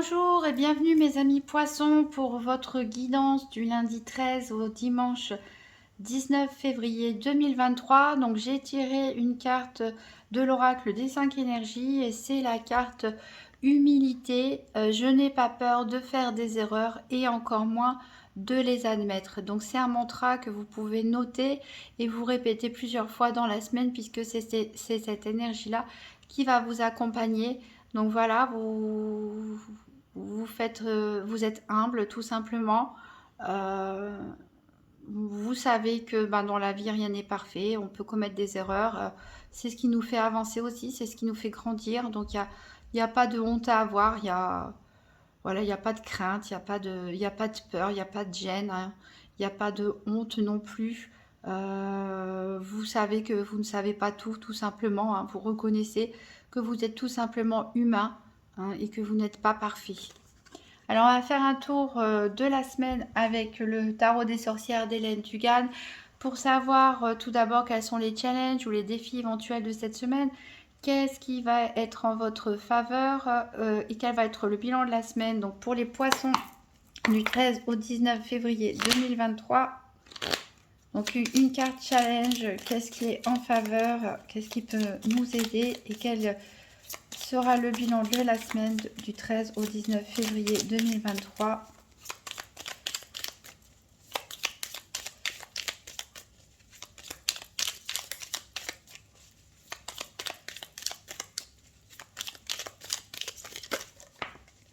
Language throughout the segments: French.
Bonjour et bienvenue mes amis poissons pour votre guidance du lundi 13 au dimanche 19 février 2023. Donc j'ai tiré une carte de l'oracle des 5 énergies et c'est la carte humilité. Je n'ai pas peur de faire des erreurs et encore moins de les admettre. Donc c'est un mantra que vous pouvez noter et vous répéter plusieurs fois dans la semaine puisque c'est cette énergie-là qui va vous accompagner. Donc voilà, vous êtes humble tout simplement. Euh, vous savez que dans la vie rien n'est parfait, on peut commettre des erreurs. C'est ce qui nous fait avancer aussi, c'est ce qui nous fait grandir. Donc il y a pas de honte à avoir, il y a pas de crainte, il y a pas de peur, il n'y a pas de gêne, hein. Il n'y a pas de honte non plus. Vous savez que vous ne savez pas tout, tout simplement, hein. Vous reconnaissez que vous êtes tout simplement humain, hein, et que vous n'êtes pas parfait. Alors, on va faire un tour de la semaine avec le tarot des sorcières d'Hélène Tugan pour savoir tout d'abord quels sont les challenges ou les défis éventuels de cette semaine. Qu'est-ce qui va être en votre faveur et quel va être le bilan de la semaine. Donc, pour les poissons du 13 au 19 février 2023. Donc, une carte challenge. Qu'est-ce qui est en faveur? Qu'est-ce qui peut nous aider? Et quel sera le bilan de la semaine du 13 au 19 février 2023.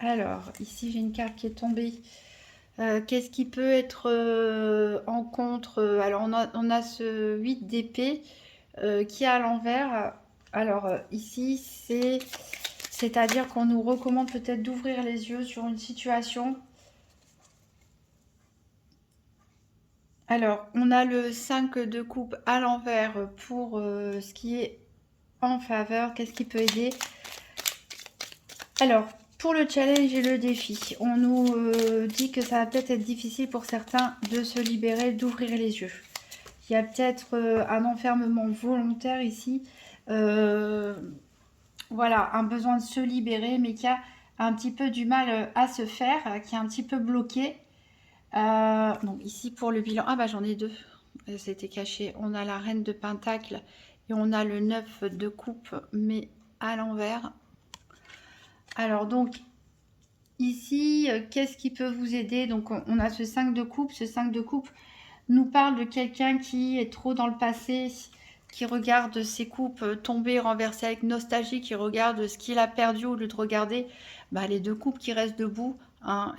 Alors, ici j'ai une carte qui est tombée. Qu'est-ce qui peut être en contre? Alors, on a ce 8 d'épée qui est à l'envers. Alors, ici, c'est-à-dire qu'on nous recommande peut-être d'ouvrir les yeux sur une situation. Alors, on a le 5 de coupe à l'envers pour ce qui est en faveur. Qu'est-ce qui peut aider? Alors, pour le challenge et le défi, on nous dit que ça va peut-être être difficile pour certains de se libérer, d'ouvrir les yeux. Il y a peut-être un enfermement volontaire ici. Voilà, un besoin de se libérer, mais qui a un petit peu du mal à se faire, qui est un petit peu bloqué. Donc ici pour le bilan, ah bah j'en ai deux, c'était caché. On a la reine de pentacle et on a le 9 de coupe, mais à l'envers. Alors donc ici, qu'est-ce qui peut vous aider? Donc on a ce 5 de coupe. Ce 5 de coupe nous parle de quelqu'un qui est trop dans le passé, qui regarde ses coupes tomber, renversées avec nostalgie, qui regarde ce qu'il a perdu au lieu de regarder les deux coupes qui restent debout, hein.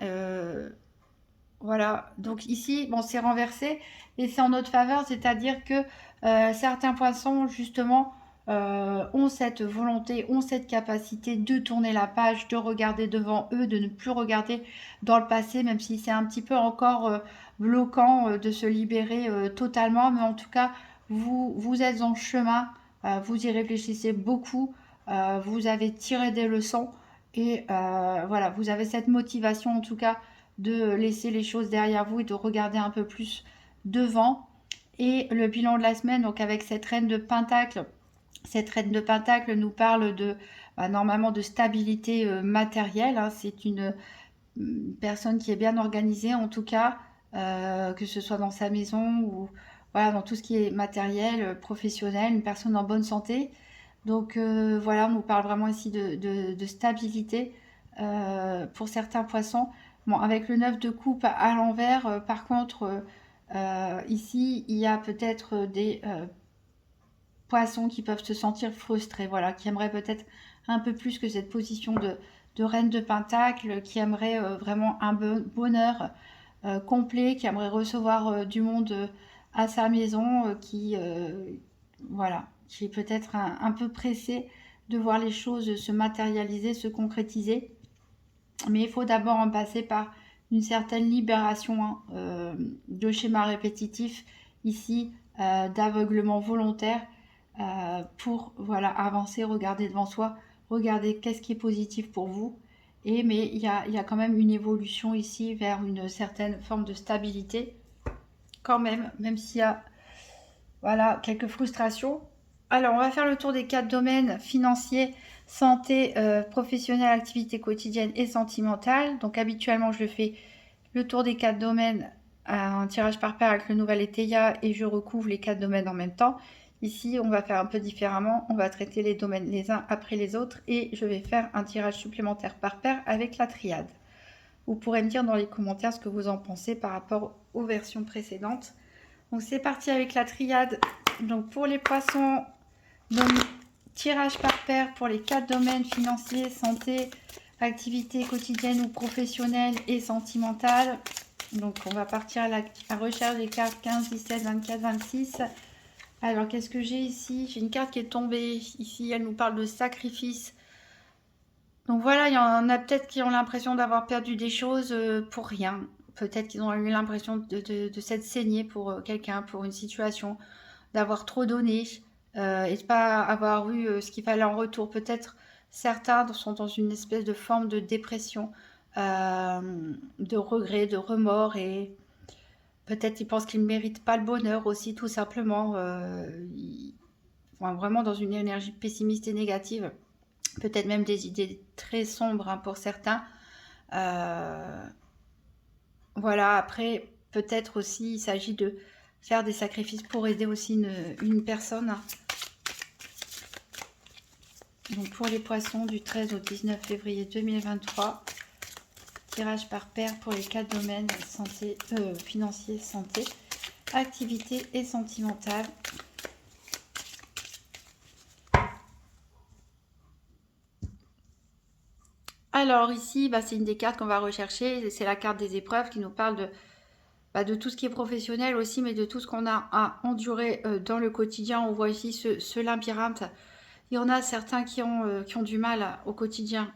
Voilà, donc ici, bon, c'est renversé et c'est en notre faveur, c'est-à-dire que certains poissons, justement, ont cette volonté, ont cette capacité de tourner la page, de regarder devant eux, de ne plus regarder dans le passé, même si c'est un petit peu encore bloquant de se libérer totalement, mais en tout cas, vous êtes en chemin, vous y réfléchissez beaucoup, vous avez tiré des leçons et voilà, vous avez cette motivation en tout cas de laisser les choses derrière vous et de regarder un peu plus devant. Et le bilan de la semaine, donc avec cette reine de pentacle, nous parle de normalement de stabilité matérielle, hein. C'est une personne qui est bien organisée en tout cas, que ce soit dans sa maison ou voilà, dans tout ce qui est matériel, professionnel, une personne en bonne santé. Donc voilà, on nous parle vraiment ici de stabilité pour certains poissons. Bon, avec le 9 de coupe à l'envers, par contre, ici, il y a peut-être des poissons qui peuvent se sentir frustrés, voilà, qui aimeraient peut-être un peu plus que cette position de reine de pentacle, qui aimeraient vraiment un bonheur complet, qui aimerait recevoir du monde à sa maison, voilà, qui est peut-être un peu pressé de voir les choses se matérialiser, se concrétiser. Mais il faut d'abord en passer par une certaine libération, hein, de schémas répétitifs, ici, d'aveuglement volontaire, pour voilà, avancer, regarder devant soi, regarder qu'est-ce qui est positif pour vous. Mais il y a quand même une évolution ici vers une certaine forme de stabilité, quand même s'il y a voilà, quelques frustrations. Alors, on va faire le tour des 4 domaines financiers, santé, professionnelle, activité quotidienne et sentimentale. Donc habituellement, je le fais le tour des 4 domaines, un tirage par paire avec le nouvel Eteia, et je recouvre les 4 domaines en même temps. Ici, on va faire un peu différemment. On va traiter les domaines les uns après les autres et je vais faire un tirage supplémentaire par paire avec la triade. Vous pourrez me dire dans les commentaires ce que vous en pensez par rapport aux versions précédentes. Donc c'est parti avec la triade. Donc pour les poissons, donc tirage par paire pour les 4 domaines financiers, santé, activité quotidienne ou professionnelle et sentimentale. Donc on va partir à la recherche des cartes 15, 17, 24, 26. Alors qu'est-ce que j'ai ici? J'ai une carte qui est tombée. Ici elle nous parle de sacrifice. Donc voilà, il y en a peut-être qui ont l'impression d'avoir perdu des choses pour rien. Peut-être qu'ils ont eu l'impression de s'être saignés pour quelqu'un, pour une situation, d'avoir trop donné et de pas avoir eu ce qu'il fallait en retour. Peut-être certains sont dans une espèce de forme de dépression, de regret, de remords, et peut-être ils pensent qu'ils ne méritent pas le bonheur aussi, tout simplement. Enfin, vraiment dans une énergie pessimiste et négative. Peut-être même des idées très sombres, hein, pour certains. Voilà, après, peut-être aussi il s'agit de faire des sacrifices pour aider aussi une personne. Donc pour les poissons, du 13 au 19 février 2023, tirage par paire pour les 4 domaines santé, financier, santé, activité et sentimentale. Alors ici, c'est une des cartes qu'on va rechercher. C'est la carte des épreuves qui nous parle de tout ce qui est professionnel aussi, mais de tout ce qu'on a à endurer dans le quotidien. On voit ici ce labyrinthe. Il y en a certains qui ont du mal au quotidien,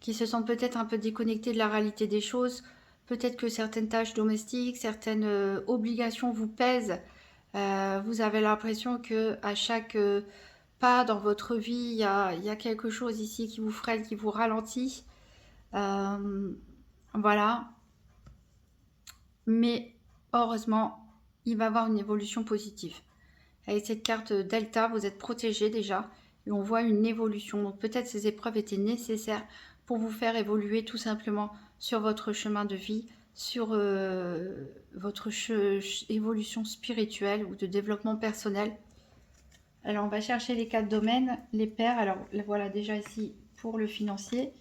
qui se sentent peut-être un peu déconnectés de la réalité des choses. Peut-être que certaines tâches domestiques, certaines obligations vous pèsent. Vous avez l'impression que à chaque pas dans votre vie, il y a quelque chose ici qui vous freine, qui vous ralentit. Voilà. Mais heureusement, il va y avoir une évolution positive. Avec cette carte Delta, vous êtes protégé déjà et on voit une évolution. Donc peut-être ces épreuves étaient nécessaires pour vous faire évoluer tout simplement sur votre chemin de vie, sur votre évolution spirituelle ou de développement personnel. Alors on va chercher les 4 domaines, les paires. Alors voilà déjà ici pour le financier.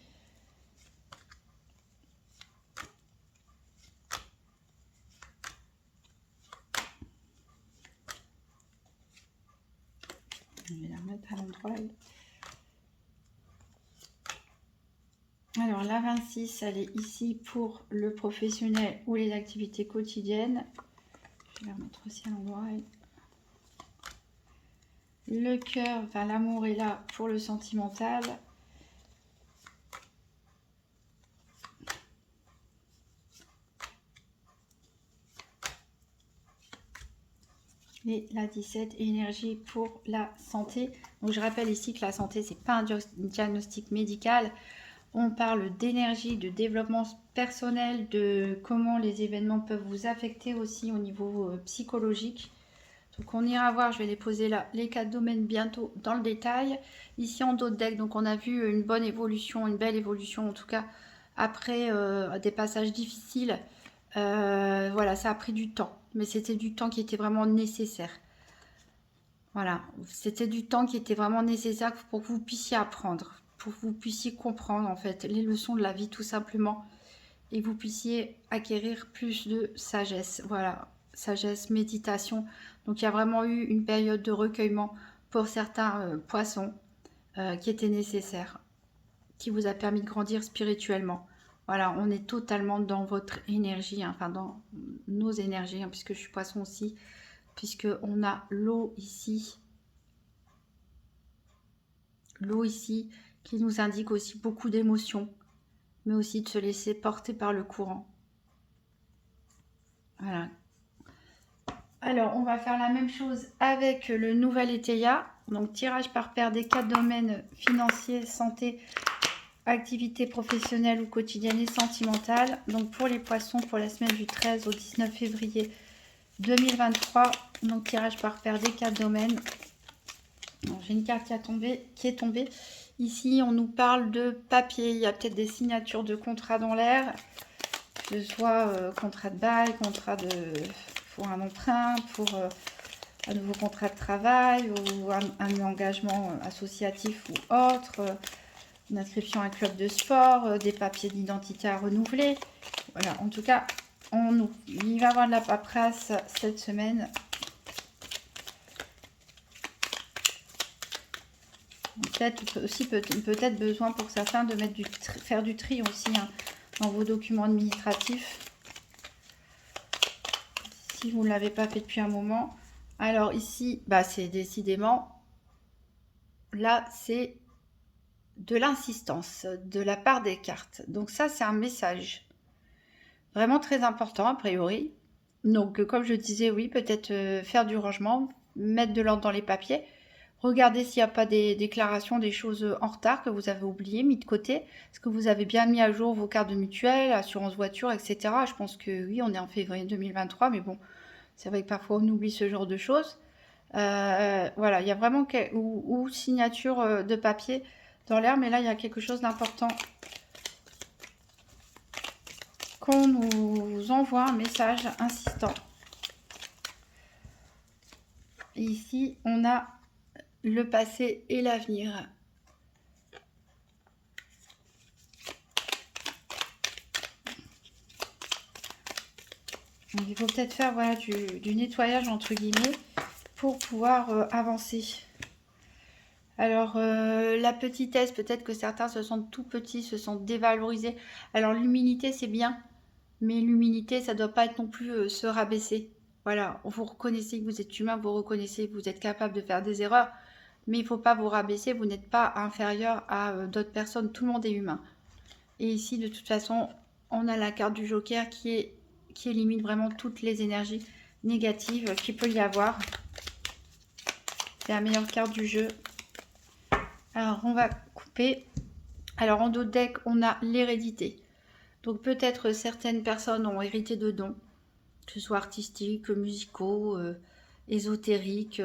Je vais la remettre à l'endroit. Alors la 26, elle est ici pour le professionnel ou les activités quotidiennes. Je vais la remettre aussi à l'endroit. Le cœur, enfin l'amour est là pour le sentimental. Et la 17, énergie pour la santé. Donc je rappelle ici que la santé, c'est pas un diagnostic médical. On parle d'énergie, de développement personnel, de comment les événements peuvent vous affecter aussi au niveau psychologique. Donc on ira voir, je vais les poser là, les 4 domaines bientôt dans le détail. Ici en dos de deck, donc on a vu une bonne évolution, une belle évolution en tout cas, après des passages difficiles. Voilà, ça a pris du temps, mais c'était du temps qui était vraiment nécessaire. Voilà, c'était du temps qui était vraiment nécessaire pour que vous puissiez apprendre, pour que vous puissiez comprendre en fait les leçons de la vie tout simplement, et vous puissiez acquérir plus de sagesse. Voilà, sagesse, méditation. Donc il y a vraiment eu une période de recueillement pour certains poissons qui était nécessaire, qui vous a permis de grandir spirituellement. Voilà, on est totalement dans votre énergie, hein, enfin dans nos énergies, hein, puisque je suis poisson aussi, puisque on a l'eau ici. L'eau ici qui nous indique aussi beaucoup d'émotions, mais aussi de se laisser porter par le courant. Voilà. Alors, on va faire la même chose avec le nouvel Eteia. Donc, tirage par paire des 4 domaines financiers, santé, activité professionnelle ou quotidienne et sentimentale. Donc, pour les poissons, pour la semaine du 13 au 19 février 2023. Donc, tirage par paire des 4 domaines. J'ai une carte qui est tombée. Ici, on nous parle de papier. Il y a peut-être des signatures de contrats dans l'air, que ce soit contrat de bail, pour un emprunt, pour un nouveau contrat de travail ou un engagement associatif ou autre, une inscription à un club de sport, des papiers d'identité à renouveler. Voilà, en tout cas, il va y avoir de la paperasse cette semaine. Peut-être aussi peut-être besoin pour certains de faire du tri aussi hein, dans vos documents administratifs. Si vous ne l'avez pas fait depuis un moment. Alors ici, bah, c'est décidément, là c'est de l'insistance de la part des cartes. Donc ça c'est un message vraiment très important a priori. Donc comme je disais, oui, peut-être faire du rangement, mettre de l'ordre dans les papiers. Regardez s'il n'y a pas des déclarations, des choses en retard que vous avez oubliées, mis de côté. Est-ce que vous avez bien mis à jour vos cartes de mutuelle, assurance voiture, etc. Je pense que oui, on est en février 2023, mais bon, c'est vrai que parfois on oublie ce genre de choses. Voilà, il y a vraiment ou signature de papier dans l'air, mais là, il y a quelque chose d'important. Qu'on nous envoie un message insistant. Et ici, on a le passé et l'avenir. Donc, il faut peut-être faire voilà, du nettoyage entre guillemets pour pouvoir avancer. Alors, la petitesse, peut-être que certains se sentent tout petits, se sentent dévalorisés. Alors, l'humilité, c'est bien, mais l'humilité, ça ne doit pas être non plus se rabaisser. Voilà, vous reconnaissez que vous êtes humain, vous reconnaissez que vous êtes capable de faire des erreurs, mais il ne faut pas vous rabaisser, vous n'êtes pas inférieur à d'autres personnes, tout le monde est humain. Et ici, de toute façon, on a la carte du Joker qui élimine vraiment toutes les énergies négatives qu'il peut y avoir. C'est la meilleure carte du jeu. Alors, on va couper. Alors, en dos de deck, on a l'hérédité. Donc, peut-être certaines personnes ont hérité de dons, que ce soit artistiques, musicaux, ésotériques,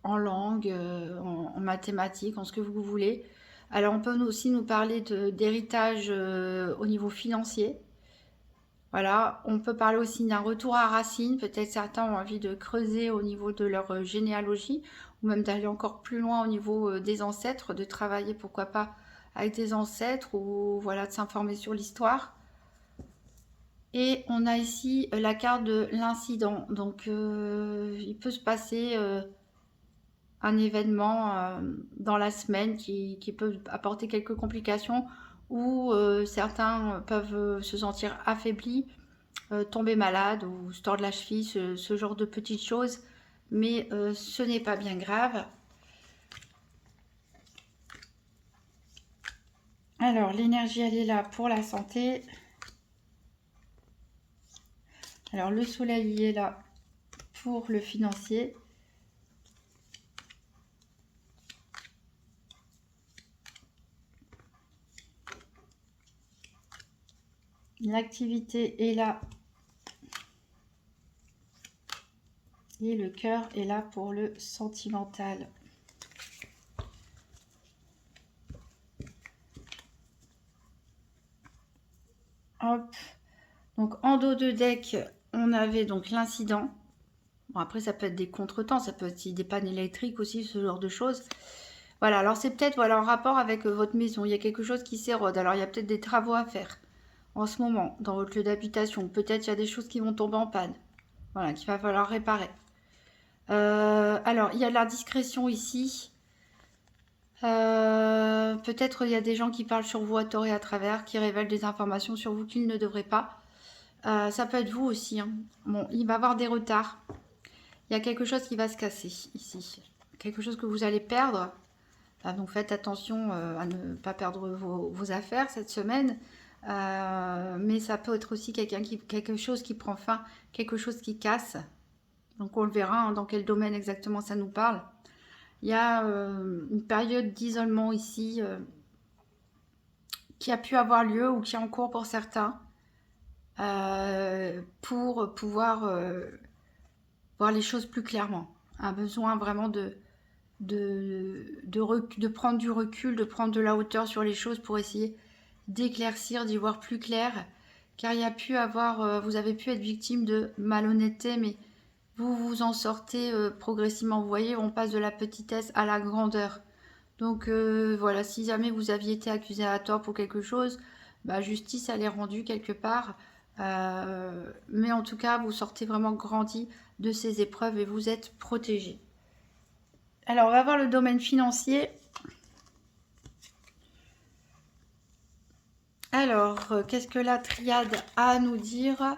en langue, en mathématiques, en ce que vous voulez. Alors, on peut aussi nous parler d'héritage au niveau financier. Voilà, on peut parler aussi d'un retour à racines. Peut-être certains ont envie de creuser au niveau de leur généalogie ou même d'aller encore plus loin au niveau des ancêtres, de travailler pourquoi pas avec des ancêtres ou voilà, de s'informer sur l'histoire. Et on a ici la carte de l'incident. Donc il peut se passer un événement dans la semaine qui peut apporter quelques complications ou certains peuvent se sentir affaiblis, tomber malade ou se tordre la cheville, ce genre de petites choses. Mais ce n'est pas bien grave. Alors, l'énergie, elle est là pour la santé. Alors, le soleil, il est là pour le financier. L'activité est là. Et le cœur est là pour le sentimental. Hop. Donc, en dos de deck, on avait donc l'incident. Bon, après, ça peut être des contretemps, ça peut être des pannes électriques aussi, ce genre de choses. Voilà, alors c'est peut-être voilà, en rapport avec votre maison. Il y a quelque chose qui s'érode. Alors, il y a peut-être des travaux à faire en ce moment dans votre lieu d'habitation. Peut-être il y a des choses qui vont tomber en panne. Voilà, qu'il va falloir réparer. Alors, il y a de la discrétion ici. Peut-être il y a des gens qui parlent sur vous à tort et à travers, qui révèlent des informations sur vous qu'ils ne devraient pas. Ça peut être vous aussi. Hein. Bon, il va y avoir des retards. Il y a quelque chose qui va se casser ici. Quelque chose que vous allez perdre. Donc faites attention à ne pas perdre vos affaires cette semaine. Mais ça peut être aussi quelque chose qui prend fin, quelque chose qui casse. Donc on le verra hein, dans quel domaine exactement ça nous parle. Il y a une période d'isolement ici qui a pu avoir lieu ou qui est en cours pour certains pour pouvoir voir les choses plus clairement. Un besoin vraiment de prendre du recul, de prendre de la hauteur sur les choses pour essayer d'éclaircir, d'y voir plus clair. Car il y a pu avoir, vous avez pu être victime de malhonnêteté, mais vous vous en sortez progressivement. Vous voyez, on passe de la petitesse à la grandeur. Donc voilà, si jamais vous aviez été accusé à tort pour quelque chose, bah, justice elle est rendue quelque part. Mais en tout cas, vous sortez vraiment grandi de ces épreuves et vous êtes protégé. Alors, on va voir le domaine financier. Alors, qu'est-ce que la triade a à nous dire?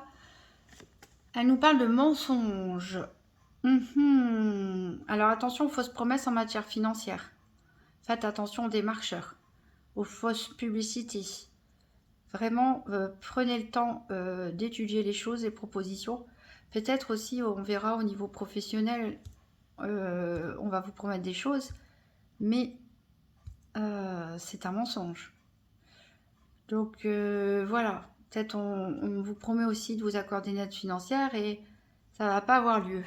Elle nous parle de mensonges. Alors, attention aux fausses promesses en matière financière. Faites attention aux démarcheurs, aux fausses publicités. Vraiment, prenez le temps d'étudier les choses, les propositions. Peut-être aussi, on verra au niveau professionnel, on va vous promettre des choses, mais c'est un mensonge. Donc voilà, peut-être on vous promet aussi de vous accorder une aide financière et ça va pas avoir lieu.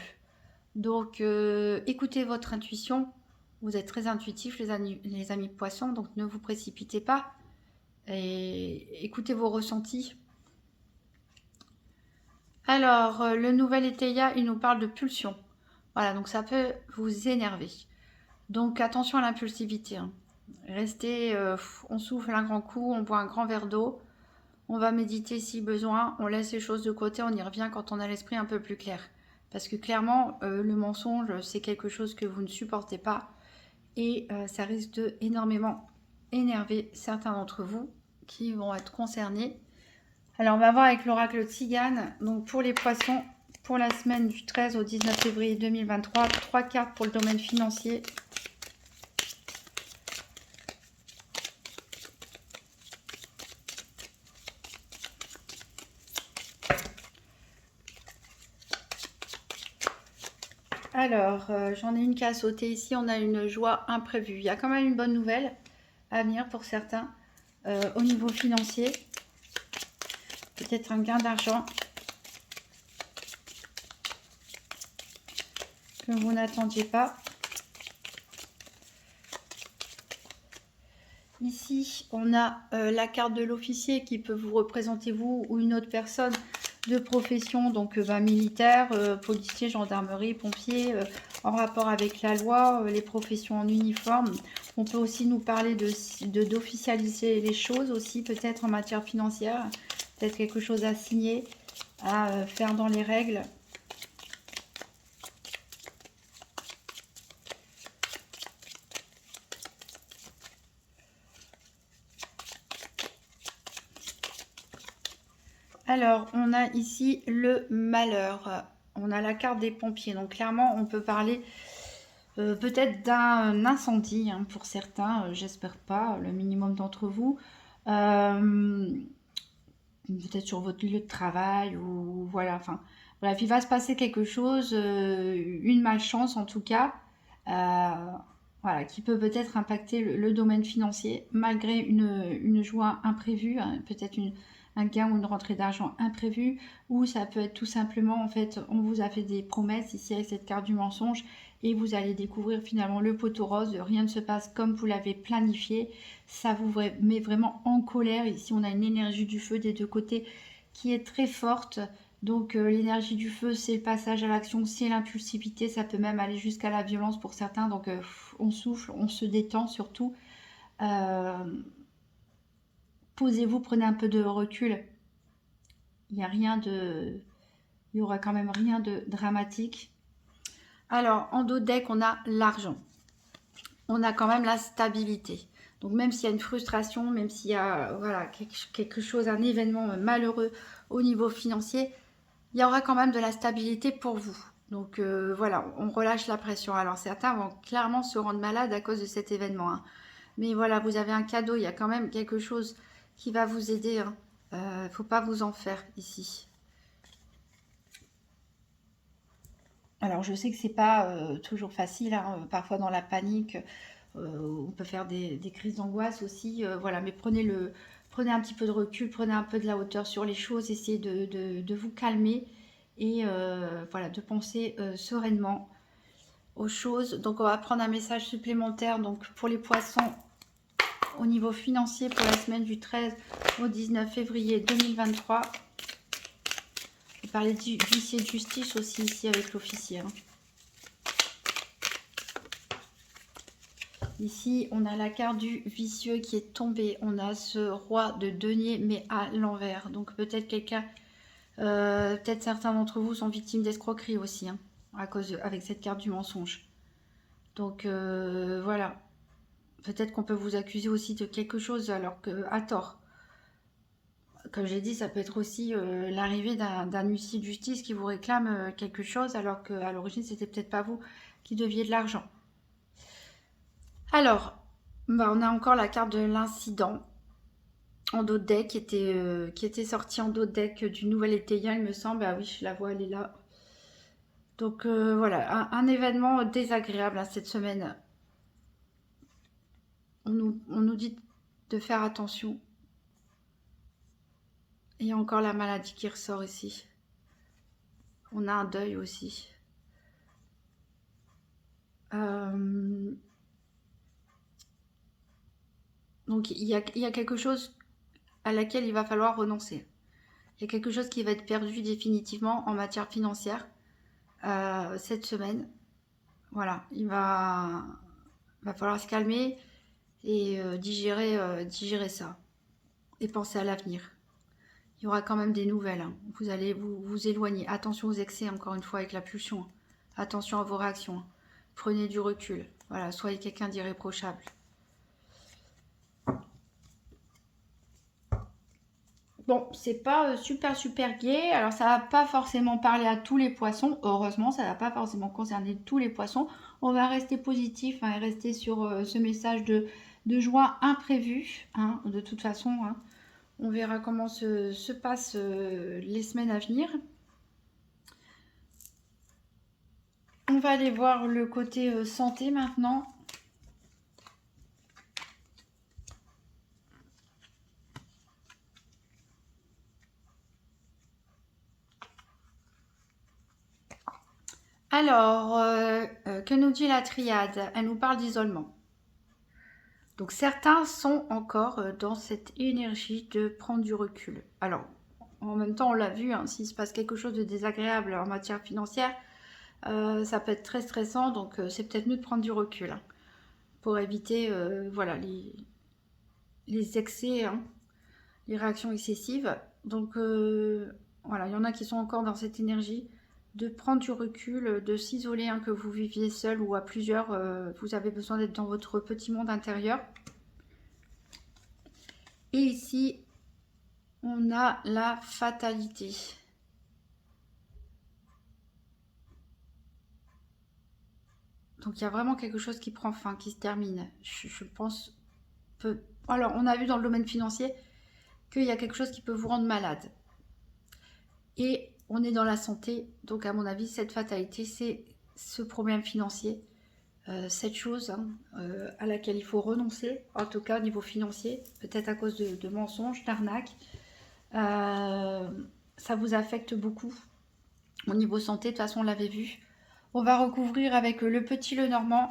Donc écoutez votre intuition. Vous êtes très intuitifs les amis poissons, donc ne vous précipitez pas et écoutez vos ressentis. Alors, le nouvel étéia, il nous parle de pulsion. Voilà, donc ça peut vous énerver. Donc attention à l'impulsivité, hein. Restez, on souffle un grand coup, on boit un grand verre d'eau, on va méditer si besoin, on laisse les choses de côté, on y revient quand on a l'esprit un peu plus clair. Parce que clairement, le mensonge, c'est quelque chose que vous ne supportez pas et ça risque de énormément énerver certains d'entre vous qui vont être concernés. Alors, on va voir avec l'oracle Tzigane. Donc, pour les poissons, pour la semaine du 13 au 19 février 2023, 3 cartes pour le domaine financier. Alors, j'en ai une qui a sauté ici. On a une joie imprévue. Il y a quand même une bonne nouvelle à venir pour certains au niveau financier. Peut-être un gain d'argent que vous n'attendiez pas. Ici, on a la carte de l'officier qui peut vous représenter vous ou une autre personne de profession, donc militaire, policier, gendarmerie, pompier, en rapport avec la loi, les professions en uniforme. On peut aussi nous parler d'officialiser les choses aussi, peut-être en matière financière, peut-être quelque chose à signer, à faire dans les règles. Alors, on a ici le malheur. On a la carte des pompiers. Donc, clairement, on peut parler peut-être d'un incendie hein, pour certains. J'espère pas, le minimum d'entre vous. Peut-être sur votre lieu de travail ou voilà. Enfin, bref, il va se passer quelque chose, une malchance en tout cas. Voilà, qui peut peut-être impacter le domaine financier malgré une joie imprévue, hein, peut-être un gain ou une rentrée d'argent imprévue, ou ça peut être tout simplement, en fait, on vous a fait des promesses ici avec cette carte du mensonge et vous allez découvrir finalement le poteau rose, rien ne se passe comme vous l'avez planifié, ça vous met vraiment en colère. Ici, on a une énergie du feu des deux côtés qui est très forte. Donc l'énergie du feu, c'est le passage à l'action, c'est l'impulsivité, ça peut même aller jusqu'à la violence pour certains. Donc on souffle, on se détend surtout. Posez-vous, prenez un peu de recul. Il y aura quand même rien de dramatique. Alors en dos de deck, on a l'argent. On a quand même la stabilité. Donc même s'il y a une frustration, même s'il y a voilà, quelque chose, un événement malheureux au niveau financier, il y aura quand même de la stabilité pour vous. Donc voilà, on relâche la pression. Alors certains vont clairement se rendre malades à cause de cet événement, hein. Mais voilà, vous avez un cadeau, il y a quand même quelque chose qui va vous aider, hein. Faut pas vous en faire ici. Alors je sais que c'est pas toujours facile, hein. Parfois dans la panique, on peut faire des crises d'angoisse aussi. Voilà, mais prenez un petit peu de recul, prenez un peu de la hauteur sur les choses, essayez de vous calmer et voilà, de penser sereinement. aux choses. Donc on va prendre un message supplémentaire donc pour les poissons au niveau financier pour la semaine du 13 au 19 février 2023. On va parler d'huissier de justice aussi ici avec l'officier. Ici, on a la carte du vicieux qui est tombée. On a ce roi de denier, mais à l'envers. Donc peut-être quelqu'un, peut-être certains d'entre vous sont victimes d'escroquerie aussi, hein, avec cette carte du mensonge. Donc voilà. Peut-être qu'on peut vous accuser aussi de quelque chose alors que à tort. Comme j'ai dit, ça peut être aussi l'arrivée d'un huissier de justice qui vous réclame quelque chose alors qu'à l'origine, c'était peut-être pas vous qui deviez de l'argent. Alors, bah, on a encore la carte de l'incident en dos de deck qui était sortie en dos de deck du nouvel étayant, il me semble. Ah oui, je la vois, elle est là. Donc voilà, un événement désagréable hein, cette semaine. On nous dit de faire attention. Il y a encore la maladie qui ressort ici. On a un deuil aussi. Donc il y a quelque chose à laquelle il va falloir renoncer. Il y a quelque chose qui va être perdu définitivement en matière financière cette semaine. Voilà, il va falloir se calmer et digérer ça et penser à l'avenir. Il y aura quand même des nouvelles. Hein. Vous allez vous éloigner. Attention aux excès, encore une fois, avec la pulsion. Attention à vos réactions. Prenez du recul. Voilà, soyez quelqu'un d'irréprochable. Bon, c'est pas super gai. Alors, ça va pas forcément parler à tous les poissons. Heureusement, ça va pas forcément concerner tous les poissons. On va rester positif hein, et rester sur ce message de joie imprévu. Hein, de toute façon, hein. On verra comment se passent les semaines à venir. On va aller voir le côté santé maintenant. Alors, que nous dit la triade? Elle nous parle d'isolement. Donc certains sont encore dans cette énergie de prendre du recul. Alors, en même temps, on l'a vu, hein, s'il se passe quelque chose de désagréable en matière financière, ça peut être très stressant, donc c'est peut-être mieux de prendre du recul hein, pour éviter voilà, les excès, hein, les réactions excessives. Donc voilà, il y en a qui sont encore dans cette énergie de prendre du recul, de s'isoler, hein, que vous viviez seul ou à plusieurs, vous avez besoin d'être dans votre petit monde intérieur. Et ici, on a la fatalité. Donc il y a vraiment quelque chose qui prend fin, qui se termine. Je pense peu. Alors on a vu dans le domaine financier qu'il y a quelque chose qui peut vous rendre malade. Et on est dans la santé, donc à mon avis cette fatalité c'est ce problème financier, cette chose hein, à laquelle il faut renoncer, en tout cas au niveau financier, peut-être à cause de mensonges, d'arnaques. Ça vous affecte beaucoup au niveau santé, de toute façon on l'avait vu. On va recouvrir avec le petit Lenormand.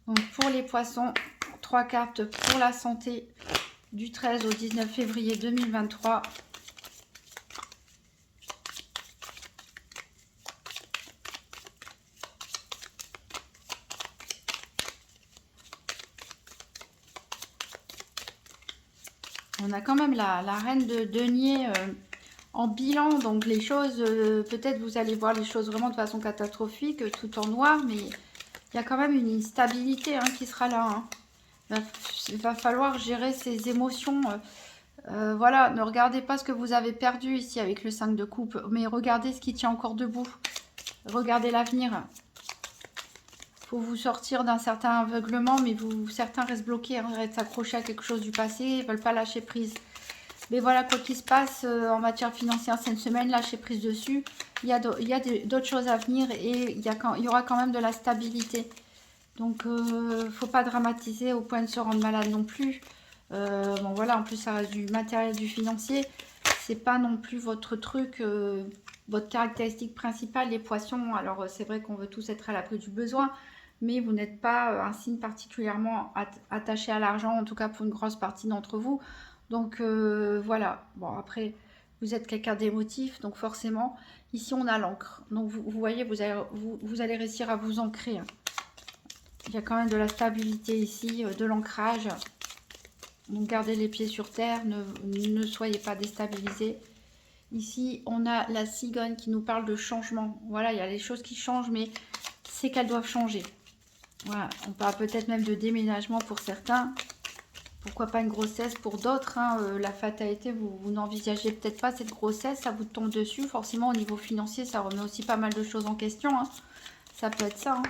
Donc pour les poissons, 3 cartes pour la santé du 13 au 19 février 2023. On a quand même la reine de denier en bilan, donc les choses, peut-être vous allez voir les choses vraiment de façon catastrophique, tout en noir, mais il y a quand même une instabilité hein, qui sera là. Hein. Il va falloir gérer ses émotions. Voilà, ne regardez pas ce que vous avez perdu ici avec le 5 de coupe, mais regardez ce qui tient encore debout. Regardez l'avenir. Il faut vous sortir d'un certain aveuglement, mais certains restent bloqués, hein, restent accrochés à quelque chose du passé, ils ne veulent pas lâcher prise. Mais voilà, quoi qu'il se passe en matière financière cette semaine, lâchez prise dessus. Il y a d'autres choses à venir et il y aura quand même de la stabilité. Donc, il ne faut pas dramatiser au point de se rendre malade non plus. Bon, voilà, en plus, ça reste du matériel, du financier. C'est pas non plus votre truc, votre caractéristique principale, les poissons. Alors, c'est vrai qu'on veut tous être à l'abri du besoin. mais vous n'êtes pas un signe particulièrement attaché à l'argent, en tout cas pour une grosse partie d'entre vous. Donc voilà, bon après, vous êtes quelqu'un d'émotif, donc forcément, ici on a l'encre. Donc vous voyez, vous allez réussir à vous ancrer. Il y a quand même de la stabilité ici, de l'ancrage. Donc gardez les pieds sur terre, ne soyez pas déstabilisés. Ici, on a la cigogne qui nous parle de changement. Voilà, il y a les choses qui changent, mais c'est qu'elles doivent changer. Voilà, on parle peut-être même de déménagement pour certains. Pourquoi pas une grossesse pour d'autres, hein. La fatalité, vous n'envisagez peut-être pas cette grossesse, ça vous tombe dessus. Forcément, au niveau financier, ça remet aussi pas mal de choses en question, hein. Ça peut être ça, hein.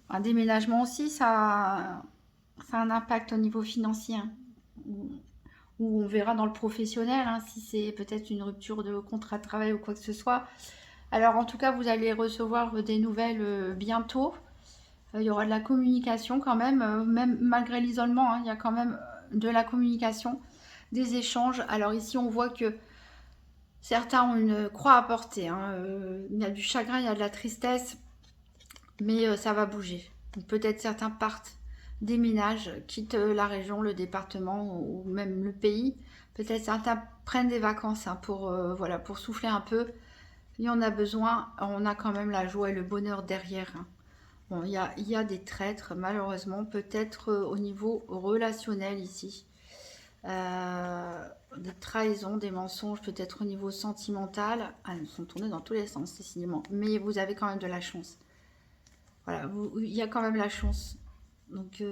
Un déménagement aussi, ça a un impact au niveau financier, hein. Ou on verra dans le professionnel, hein, si c'est peut-être une rupture de contrat de travail ou quoi que ce soit. Alors en tout cas, vous allez recevoir des nouvelles bientôt. Il y aura de la communication quand même malgré l'isolement, hein, il y a quand même de la communication, des échanges. Alors ici, on voit que certains ont une croix à porter, hein. Il y a du chagrin, il y a de la tristesse, mais ça va bouger. Peut-être certains partent, déménagent, quittent la région, le département ou même le pays. Peut-être certains prennent des vacances, hein, voilà, pour souffler un peu. Il y en a besoin, on a quand même la joie et le bonheur derrière, hein. Bon, il y a des traîtres, malheureusement, peut-être au niveau relationnel ici. Des trahisons, des mensonges, peut-être au niveau sentimental. Ah, ils sont tournés dans tous les sens, décidément. Mais vous avez quand même de la chance. Voilà, il y a quand même la chance. Donc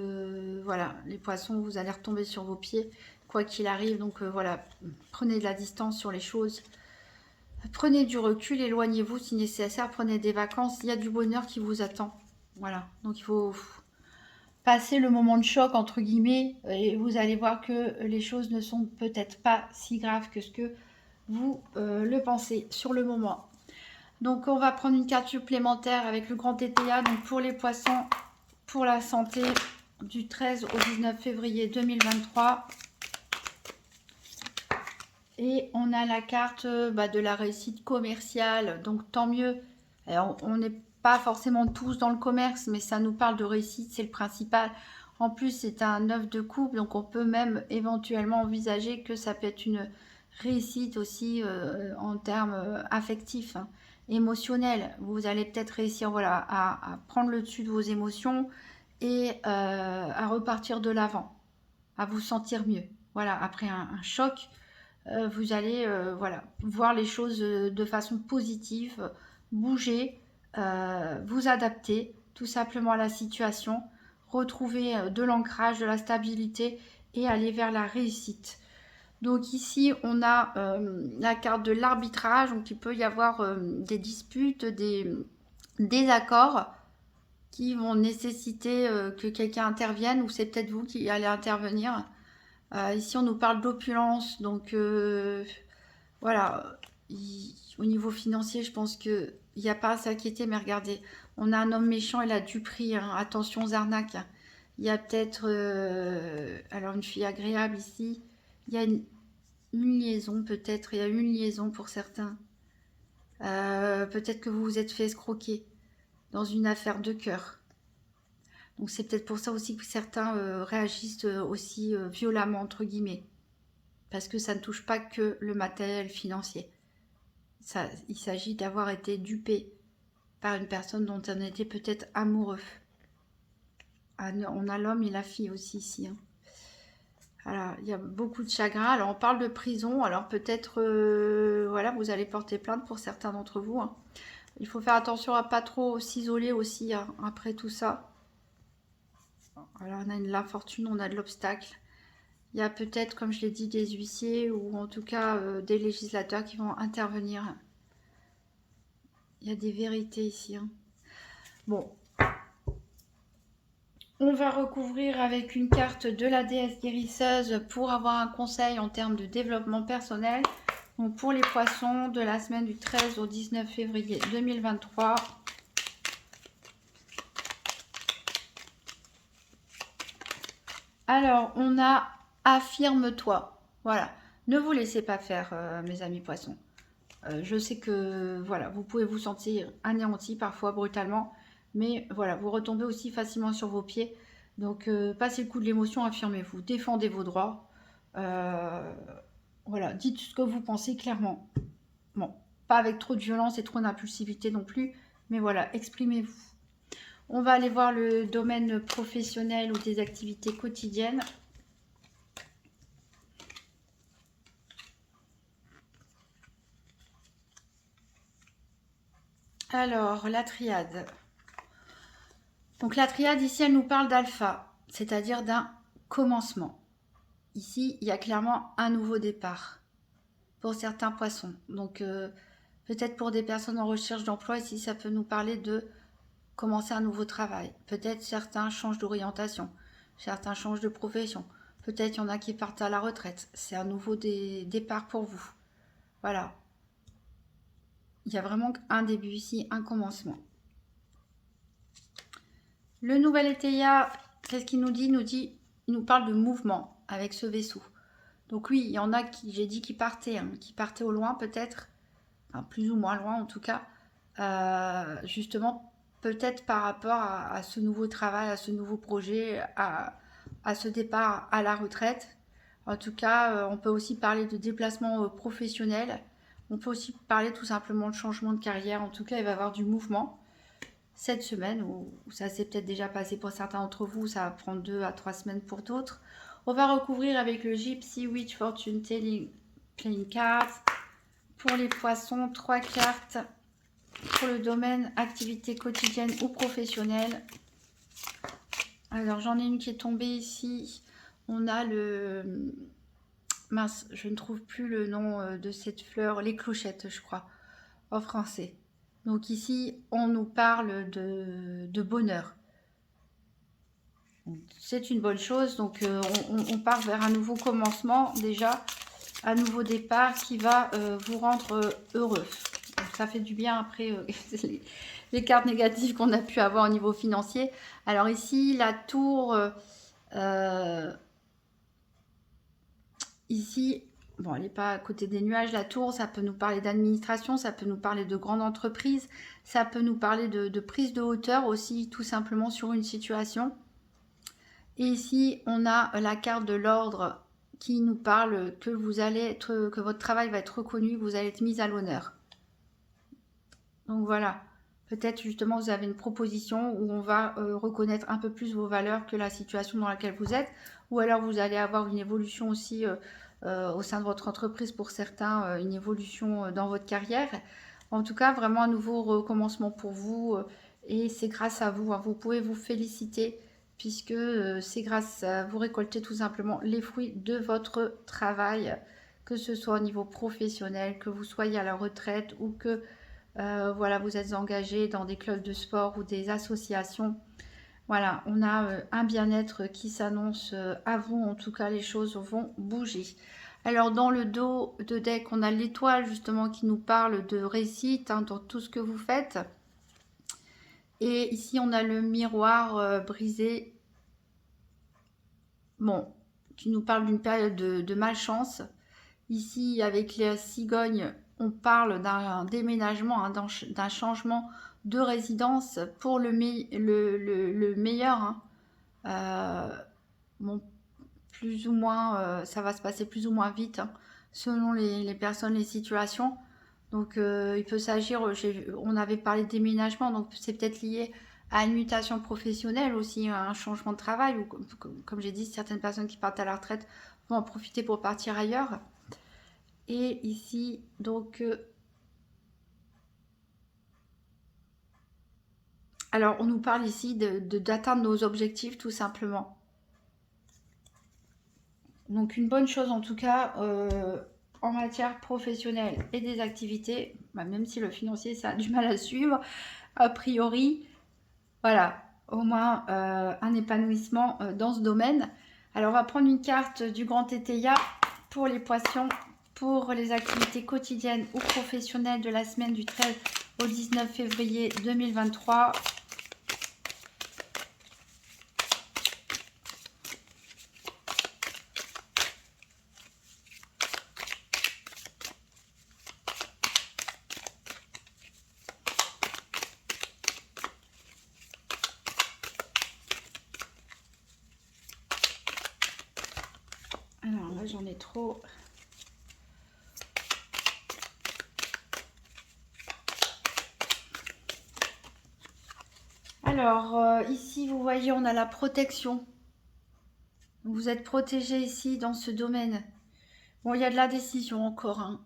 voilà, les poissons, vous allez retomber sur vos pieds, quoi qu'il arrive. Donc voilà, prenez de la distance sur les choses. Prenez du recul, éloignez-vous si nécessaire, prenez des vacances. Il y a du bonheur qui vous attend. Voilà, donc il faut passer le moment de choc, entre guillemets, et vous allez voir que les choses ne sont peut-être pas si graves que ce que vous le pensez sur le moment. Donc on va prendre une carte supplémentaire avec le grand TTA. Donc pour les poissons, pour la santé, du 13 au 19 février 2023. Et on a la carte de la réussite commerciale, donc tant mieux. Alors, on n'est pas forcément tous dans le commerce, mais ça nous parle de réussite, c'est le principal. En plus, c'est un œuf de couple, donc on peut même éventuellement envisager que ça peut être une réussite aussi en termes affectifs, hein, émotionnels. Vous allez peut-être réussir, voilà, à prendre le dessus de vos émotions et à repartir de l'avant, à vous sentir mieux. Voilà, après un choc, vous allez voilà, voir les choses de façon positive, bouger, vous adapter tout simplement à la situation, retrouver de l'ancrage, de la stabilité et aller vers la réussite. Donc ici, on a la carte de l'arbitrage, donc il peut y avoir des disputes, des désaccords qui vont nécessiter que quelqu'un intervienne, ou c'est peut-être vous qui allez intervenir. Ici, on nous parle d'opulence, donc voilà. Au niveau financier, je pense qu'il n'y a pas à s'inquiéter, mais regardez, on a un homme méchant, il a du prix, hein. Attention aux arnaques. Il y a peut-être alors une fille agréable ici. Il y a une liaison, peut-être. Il y a une liaison pour certains. Peut-être que vous vous êtes fait escroquer dans une affaire de cœur. Donc c'est peut-être pour ça aussi que certains réagissent aussi violemment, entre guillemets. Parce que ça ne touche pas que le matériel financier. Il s'agit d'avoir été dupé par une personne dont on était peut-être amoureux. On a l'homme et la fille aussi ici, hein. Alors, il y a beaucoup de chagrin. Alors, on parle de prison. Alors, peut-être, voilà, vous allez porter plainte pour certains d'entre vous, hein. Il faut faire attention à pas trop s'isoler aussi, hein, après tout ça. Alors, on a l'infortune, on a de l'obstacle. Il y a peut-être, comme je l'ai dit, des huissiers ou en tout cas des législateurs qui vont intervenir. Il y a des vérités ici, hein. Bon. On va recouvrir avec une carte de la déesse guérisseuse pour avoir un conseil en termes de développement personnel. Donc pour les poissons, de la semaine du 13 au 19 février 2023. Alors, on a affirme-toi. Voilà. Ne vous laissez pas faire, mes amis poissons. Je sais que voilà, vous pouvez vous sentir anéanti parfois brutalement, Mais voilà, vous retombez aussi facilement sur vos pieds. Donc, passez le coup de l'émotion, affirmez-vous, défendez vos droits. Voilà, dites ce que vous pensez clairement. Bon, pas avec trop de violence et trop d'impulsivité non plus, mais voilà, exprimez-vous. On va aller voir le domaine professionnel ou des activités quotidiennes. Alors, la triade. Donc la triade ici, elle nous parle d'alpha, c'est-à-dire d'un commencement. Ici, il y a clairement un nouveau départ pour certains poissons. Donc peut-être pour des personnes en recherche d'emploi, ici, ça peut nous parler de commencer un nouveau travail. Peut-être certains changent d'orientation, certains changent de profession. Peut-être il y en a qui partent à la retraite. C'est un nouveau départ pour vous. Voilà. Il y a vraiment un début ici, un commencement. Le nouvel Étéia, qu'est-ce qu'il nous dit? Il nous parle de mouvement avec ce vaisseau. Donc oui, il y en a qui, j'ai dit, qui partaient au loin peut-être, enfin plus ou moins loin en tout cas, justement peut-être par rapport à ce nouveau travail, à ce nouveau projet, à ce départ à la retraite. En tout cas, on peut aussi parler de déplacement professionnel. On peut aussi parler tout simplement de changement de carrière. En tout cas, il va y avoir du mouvement cette semaine, où ça s'est peut-être déjà passé pour certains d'entre vous, ça va prendre 2 à 3 semaines pour d'autres. On va recouvrir avec le Gypsy Witch Fortune Telling Playing Cards. Pour les poissons, 3 cartes pour le domaine activité quotidienne ou professionnelle. Alors j'en ai une qui est tombée ici. On a le... Mince, je ne trouve plus le nom de cette fleur. Les clochettes, je crois, en français. Donc ici, on nous parle de bonheur. C'est une bonne chose. Donc on part vers un nouveau commencement déjà, un nouveau départ qui va vous rendre heureux. Donc, ça fait du bien après les cartes négatives qu'on a pu avoir au niveau financier. Alors ici, la tour, ici, bon, elle n'est pas à côté des nuages. La tour, ça peut nous parler d'administration, ça peut nous parler de grande entreprise, ça peut nous parler de prise de hauteur aussi, tout simplement sur une situation. Et ici, on a la carte de l'ordre qui nous parle que vous allez être, que votre travail va être reconnu, que vous allez être mis à l'honneur. Donc voilà, peut-être justement vous avez une proposition où on va reconnaître un peu plus vos valeurs que la situation dans laquelle vous êtes, ou alors vous allez avoir une évolution aussi au sein de votre entreprise pour certains, une évolution dans votre carrière. En tout cas, vraiment un nouveau recommencement pour vous et c'est grâce à vous, hein. Vous pouvez vous féliciter puisque c'est grâce à vous récolter tout simplement les fruits de votre travail, que ce soit au niveau professionnel, que vous soyez à la retraite ou que voilà, vous êtes engagé dans des clubs de sport ou des associations. Voilà, on a un bien-être qui s'annonce à vous. En tout cas, les choses vont bouger. Alors, dans le dos de deck, on a l'étoile justement qui nous parle de réussite hein, dans tout ce que vous faites. Et ici, on a le miroir brisé. Bon, qui nous parle d'une période de malchance. Ici, avec les cigognes, on parle d'un déménagement, hein, d'un changement de résidence pour le meilleur. Hein. Bon, plus ou moins, ça va se passer plus ou moins vite, hein, selon les personnes, les situations. Donc, il peut s'agir, on avait parlé de déménagement, donc c'est peut-être lié à une mutation professionnelle aussi, à un changement de travail, ou comme j'ai dit, certaines personnes qui partent à la retraite vont en profiter pour partir ailleurs. Et ici, donc, alors on nous parle ici d'atteindre nos objectifs tout simplement. Donc une bonne chose en tout cas en matière professionnelle et des activités, même si le financier ça a du mal à suivre, a priori, voilà, au moins un épanouissement dans ce domaine. Alors on va prendre une carte du Grand Étéia pour les poissons, pour les activités quotidiennes ou professionnelles de la semaine du 13 au 19 février 2023. Alors là, j'en ai trop. Alors, ici, vous voyez, on a la protection. Vous êtes protégé ici dans ce domaine. Bon, il y a de la décision encore, hein.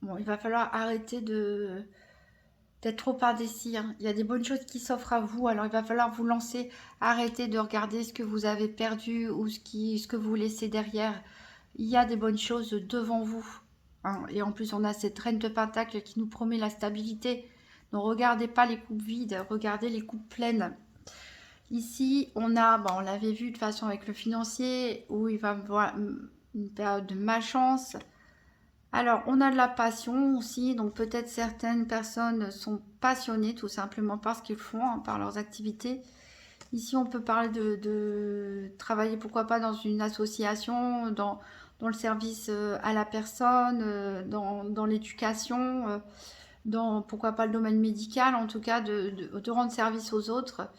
Bon, il va falloir arrêter d'être trop indécis, hein. Il y a des bonnes choses qui s'offrent à vous, alors il va falloir vous lancer. Arrêtez de regarder ce que vous avez perdu ou ce que vous laissez derrière. Il y a des bonnes choses devant vous, hein. Et en plus, on a cette reine de pentacle qui nous promet la stabilité. Donc, regardez pas les coupes vides, regardez les coupes pleines. Ici, on a, bon, on l'avait vu de toute façon avec le financier, où il va avoir une période de malchance. Alors, on a de la passion aussi, donc peut-être certaines personnes sont passionnées tout simplement par ce qu'ils font, hein, par leurs activités. Ici, on peut parler de travailler, pourquoi pas, dans une association, dans le service à la personne, dans l'éducation, dans, pourquoi pas, le domaine médical, en tout cas, de rendre service aux autres.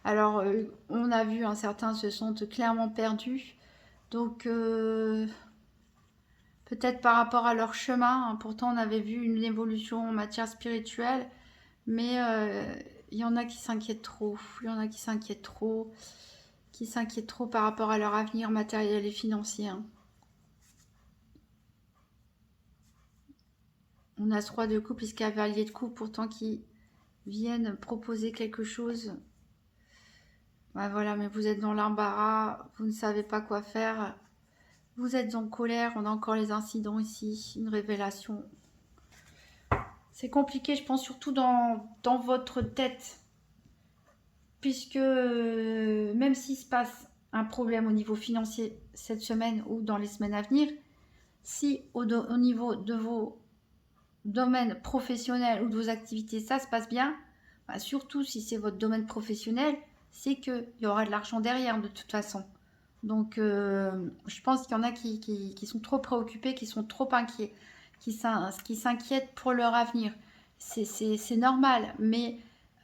Alors, on a vu, certains se sont clairement perdus. Donc, peut-être par rapport à leur chemin, hein, pourtant on avait vu une évolution en matière spirituelle, mais il y en a qui s'inquiètent trop. Il y en a qui s'inquiètent trop par rapport à leur avenir matériel et financier, hein. On a ce roi de coupe et ce cavalier de coupe, pourtant qui viennent proposer quelque chose. Ben voilà, mais vous êtes dans l'embarras, vous ne savez pas quoi faire. Vous êtes en colère, on a encore les incidents ici, une révélation. C'est compliqué, je pense, surtout dans votre tête. Puisque même s'il se passe un problème au niveau financier cette semaine ou dans les semaines à venir, si au niveau de vos domaines professionnels ou de vos activités, ça se passe bien, bah surtout si c'est votre domaine professionnel, c'est qu'il y aura de l'argent derrière de toute façon. Donc, je pense qu'il y en a qui sont trop préoccupés, qui sont trop inquiets, qui s'inquiètent pour leur avenir. C'est normal, mais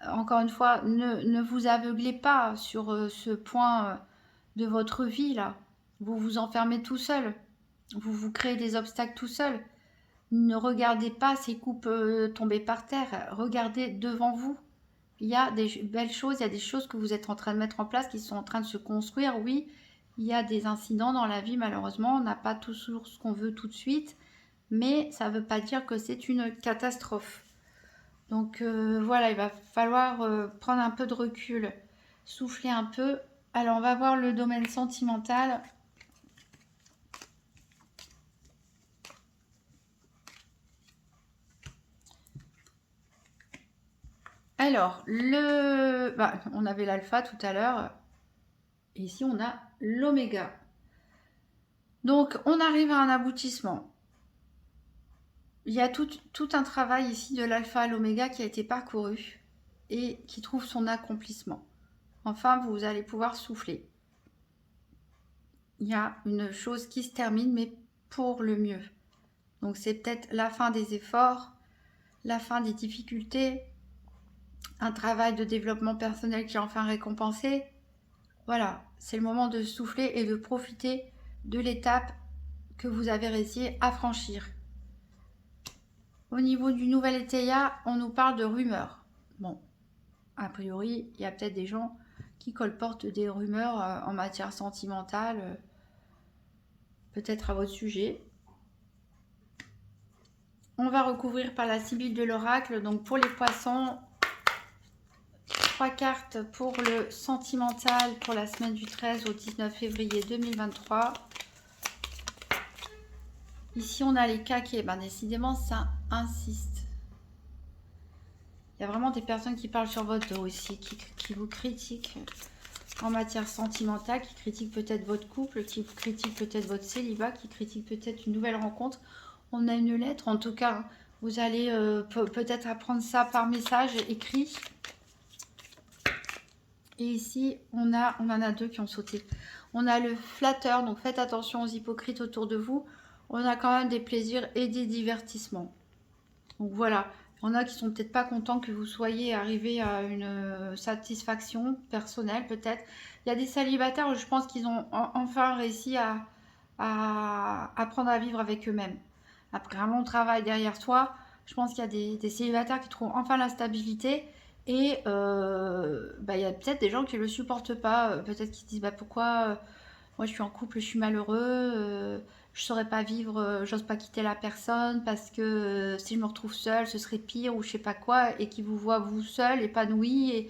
encore une fois, ne vous aveuglez pas sur ce point de votre vie là. Vous vous enfermez tout seul, vous vous créez des obstacles tout seul. Ne regardez pas ces coupes tomber par terre, regardez devant vous. Il y a des belles choses, il y a des choses que vous êtes en train de mettre en place qui sont en train de se construire, oui. Il y a des incidents dans la vie, malheureusement, on n'a pas toujours ce qu'on veut tout de suite, mais ça ne veut pas dire que c'est une catastrophe. Donc voilà, il va falloir prendre un peu de recul, souffler un peu. Alors on va voir le domaine sentimental. Alors, on avait l'alpha tout à l'heure, et ici on a l'oméga. Donc on arrive à un aboutissement. Il y a tout un travail ici de l'alpha à l'oméga qui a été parcouru et qui trouve son accomplissement. Enfin, vous allez pouvoir souffler. Il y a une chose qui se termine, mais pour le mieux. Donc c'est peut-être la fin des efforts, la fin des difficultés, un travail de développement personnel qui est enfin récompensé. Voilà, c'est le moment de souffler et de profiter de l'étape que vous avez réussi à franchir. Au niveau du nouvel étaya, on nous parle de rumeurs. Bon, a priori, il y a peut-être des gens qui colportent des rumeurs en matière sentimentale, peut-être à votre sujet. On va recouvrir par la sibylle de l'oracle. Donc pour les poissons, 3 cartes pour le sentimental pour la semaine du 13 au 19 février 2023. Ici, on a les caquets. Ben, décidément, ça insiste. Il y a vraiment des personnes qui parlent sur votre dos ici, qui vous critiquent en matière sentimentale, qui critiquent peut-être votre couple, qui critiquent peut-être votre célibat, qui critiquent peut-être une nouvelle rencontre. On a une lettre, en tout cas, vous allez peut-être apprendre ça par message écrit. Et ici, on en a deux qui ont sauté. On a le flatteur, donc faites attention aux hypocrites autour de vous. On a quand même des plaisirs et des divertissements. Donc voilà, il y en a qui sont peut-être pas contents que vous soyez arrivé à une satisfaction personnelle peut-être. Il y a des célibataires, je pense qu'ils ont enfin réussi à à apprendre à vivre avec eux-mêmes. Après un long travail derrière soi, je pense qu'il y a des célibataires qui trouvent enfin la stabilité et bah, il y a peut-être des gens qui ne le supportent pas, peut-être qu'ils se disent bah, pourquoi moi je suis en couple, je suis malheureux, je saurais pas vivre, j'ose pas quitter la personne parce que si je me retrouve seule, ce serait pire ou je sais pas quoi, et qui vous voient vous seul, épanoui,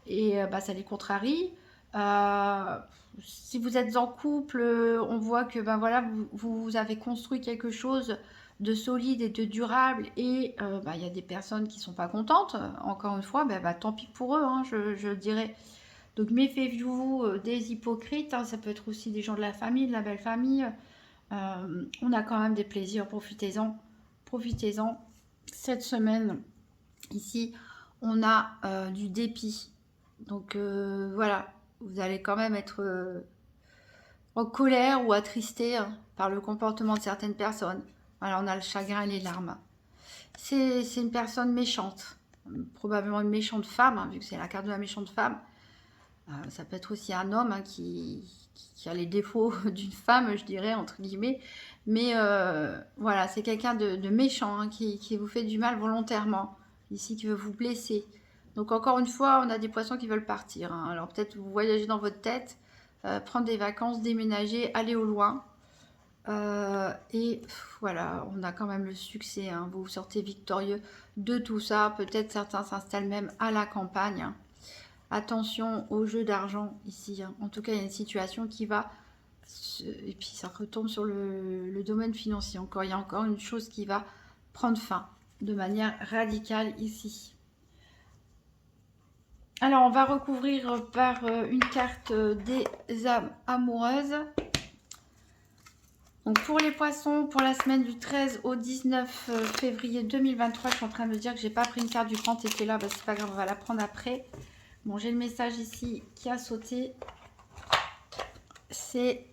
et bah, ça les contrarie. Euh, Si vous êtes en couple, on voit que ben voilà, vous avez construit quelque chose de solide et de durable, et bah, il y a des personnes qui sont pas contentes. Encore une fois, bah, tant pis pour eux, hein, je dirais. Donc méfiez-vous des hypocrites, hein, ça peut être aussi des gens de la famille, de la belle famille. On a quand même des plaisirs, profitez-en. Profitez-en. Cette semaine, ici, on a du dépit. Donc voilà, vous allez quand même être en colère ou attristé, hein, par le comportement de certaines personnes. Alors on a le chagrin et les larmes. C'est une personne méchante, probablement une méchante femme, hein, vu que c'est la carte de la méchante femme. Ça peut être aussi un homme, hein, qui a les défauts d'une femme, je dirais, entre guillemets. Mais voilà, c'est quelqu'un de méchant, hein, qui vous fait du mal volontairement, ici, qui veut vous blesser. Donc encore une fois, on a des poissons qui veulent partir, hein. Alors peut-être vous voyagez dans votre tête, prendre des vacances, déménager, aller au loin. Et voilà, on a quand même le succès, hein. Vous sortez victorieux de tout ça. Peut-être certains s'installent même à la campagne, hein. Attention au jeu d'argent ici, hein. En tout cas, il y a une situation qui va... Et puis ça retombe sur le domaine financier. Encore, il y a encore une chose qui va prendre fin de manière radicale ici. Alors, on va recouvrir par une carte des âmes amoureuses. Donc pour les poissons, pour la semaine du 13 au 19 février 2023, je suis en train de me dire que j'ai pas pris une carte du grand été là, bah, c'est pas grave, on va la prendre après. Bon, j'ai le message ici qui a sauté. C'est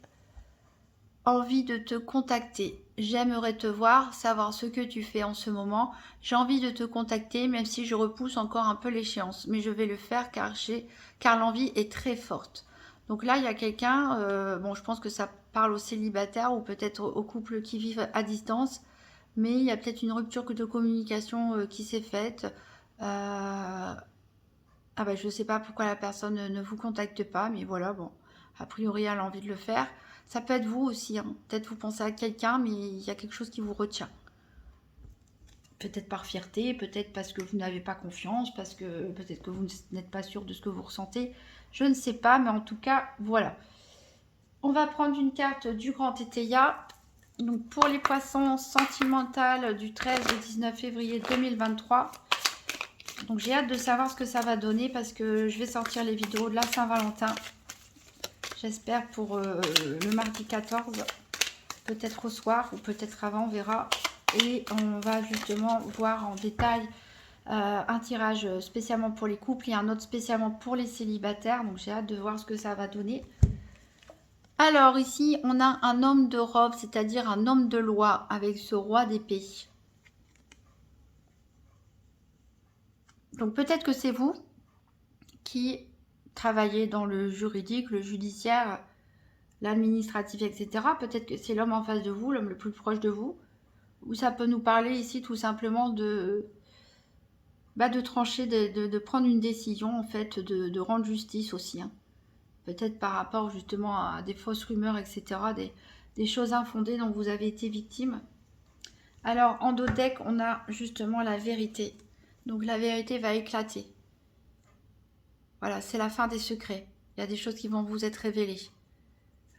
envie de te contacter. J'aimerais te voir, savoir ce que tu fais en ce moment. J'ai envie de te contacter, même si je repousse encore un peu l'échéance. Mais je vais le faire car l'envie est très forte. Donc là, il y a quelqu'un, bon, je pense que ça parle aux célibataires ou peut-être aux couples qui vivent à distance. Mais il y a peut-être une rupture de communication qui s'est faite. Ah bah, je ne sais pas pourquoi la personne ne vous contacte pas, mais voilà, bon, a priori elle a envie de le faire. Ça peut être vous aussi, hein. Peut-être vous pensez à quelqu'un, mais il y a quelque chose qui vous retient. Peut-être par fierté, peut-être parce que vous n'avez pas confiance, parce que peut-être que vous n'êtes pas sûr de ce que vous ressentez. Je ne sais pas, mais en tout cas, voilà. On va prendre une carte du Grand Tétéia. Donc pour les poissons sentimentales du 13 au 19 février 2023. Donc j'ai hâte de savoir ce que ça va donner parce que je vais sortir les vidéos de la Saint-Valentin. J'espère pour le mardi 14, peut-être au soir ou peut-être avant, on verra. Et on va justement voir en détail un tirage spécialement pour les couples et un autre spécialement pour les célibataires. Donc j'ai hâte de voir ce que ça va donner. Alors ici, on a un homme de robe, c'est-à-dire un homme de loi avec ce roi d'épée. Donc peut-être que c'est vous qui travaillez dans le juridique, le judiciaire, l'administratif, etc. Peut-être que c'est l'homme en face de vous, l'homme le plus proche de vous. Ou ça peut nous parler ici tout simplement de trancher, de prendre une décision, en fait, de rendre justice aussi, hein. Peut-être par rapport justement à des fausses rumeurs, etc. Des choses infondées dont vous avez été victime. Alors en dos de deck, on a justement la vérité. Donc la vérité va éclater. Voilà, c'est la fin des secrets. Il y a des choses qui vont vous être révélées.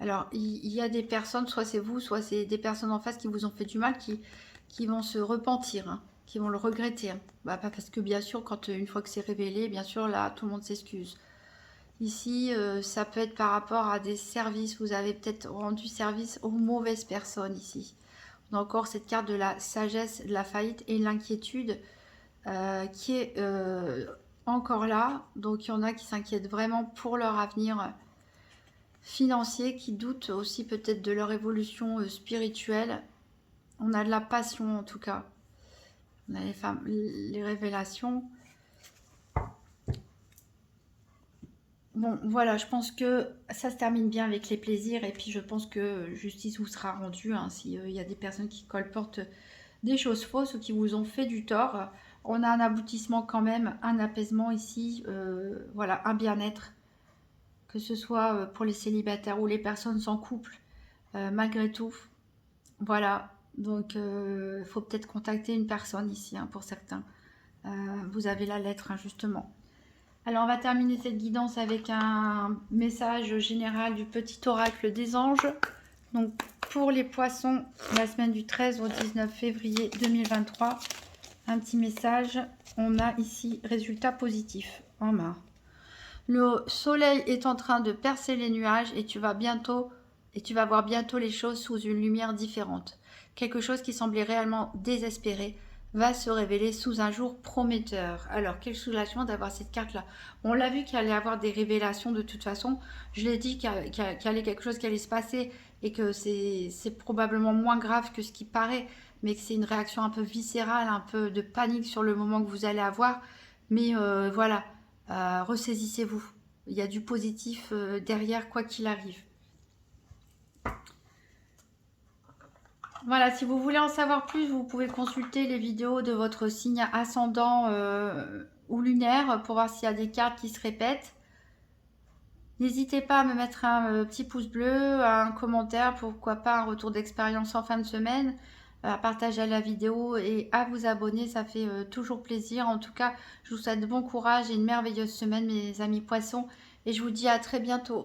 Alors, il y a des personnes, soit c'est vous, soit c'est des personnes en face qui vous ont fait du mal, qui vont se repentir, hein, qui vont le regretter, hein. Bah, parce que bien sûr, quand une fois que c'est révélé, bien sûr, là, tout le monde s'excuse. Ici, ça peut être par rapport à des services. Vous avez peut-être rendu service aux mauvaises personnes ici. On a encore cette carte de la sagesse, de la faillite et l'inquiétude qui est encore là. Donc, il y en a qui s'inquiètent vraiment pour leur avenir financiers, qui doutent aussi peut-être de leur évolution spirituelle. On a de la passion en tout cas. On a les révélations. Bon, voilà, je pense que ça se termine bien avec les plaisirs et puis je pense que justice vous sera rendue, hein, s'il y a des personnes qui colportent des choses fausses ou qui vous ont fait du tort. On a un aboutissement quand même, un apaisement ici, voilà, un bien-être, que ce soit pour les célibataires ou les personnes en couple, malgré tout. Voilà, donc il faut peut-être contacter une personne ici, hein, pour certains. Vous avez la lettre, hein, justement. Alors, on va terminer cette guidance avec un message général du petit oracle des anges. Donc, pour les poissons, la semaine du 13 au 19 février 2023, un petit message. On a ici résultat positif en main. Le soleil est en train de percer les nuages et tu vas voir bientôt les choses sous une lumière différente. Quelque chose qui semblait réellement désespéré va se révéler sous un jour prometteur. Alors, quel soulagement d'avoir cette carte-là. On l'a vu qu'il allait y avoir des révélations de toute façon. Je l'ai dit qu'il y allait quelque chose qui allait se passer et que c'est probablement moins grave que ce qui paraît, mais que c'est une réaction un peu viscérale, un peu de panique sur le moment que vous allez avoir. Mais voilà, ressaisissez-vous. Il y a du positif derrière, quoi qu'il arrive. Voilà, si vous voulez en savoir plus, vous pouvez consulter les vidéos de votre signe ascendant ou lunaire pour voir s'il y a des cartes qui se répètent. N'hésitez pas à me mettre un petit pouce bleu, un commentaire, pourquoi pas un retour d'expérience en fin de semaine, à partager la vidéo et à vous abonner, ça fait toujours plaisir. En tout cas, je vous souhaite bon courage et une merveilleuse semaine, mes amis poissons, et je vous dis à très bientôt.